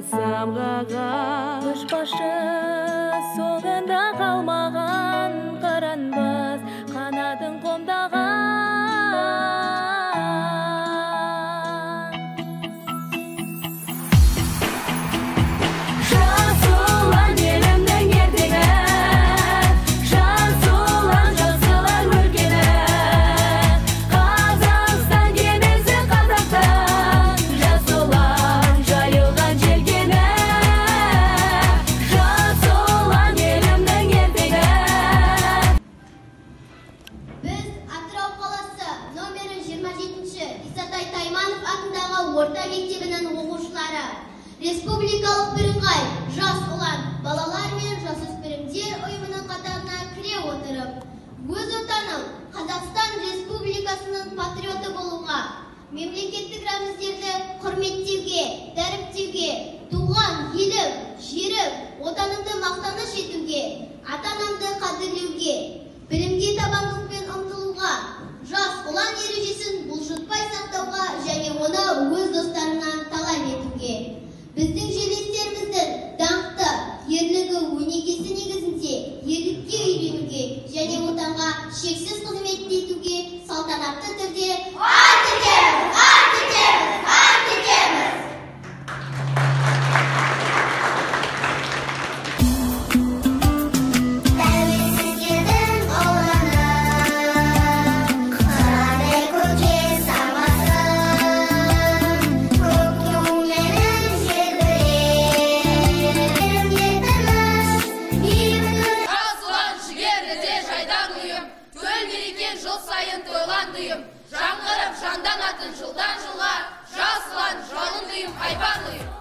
самғаған. Қыш башы соңында қалмаған, қыранбыз қанатын қомдаған. Орта мектебінің оқушылары республикалық бірыңғай жас ұлан балалар мен жасөспірімдер ұйымының қатарына кіре отырып, өз отаным Қазақстан Республикасының патриоты болуға, мемлекеттік рәміздерді құрметтеуге, дәріптеуге, туған елім, жерім, отанымды мақтаныш етуге, ата-анамды қадірлеуге, білімге табандылықпен ұмтылуға, жас ұлан ережесін бұлжытпай сақтауға және оны өз достарынан талап етуге. Біздің жерлестеріміздің даңқты, ерлігі, өнегесі негізінде ерлікке үйренуге және отанға шексіз қызмет етуге салтанатты түрде ант етеміз, ант етеміз, ант етеміз. Жыл сайын тойландыйым, жаңғырып жанданатын жылдан жылға, жас ұлан жалындыйым, айбарлыйым.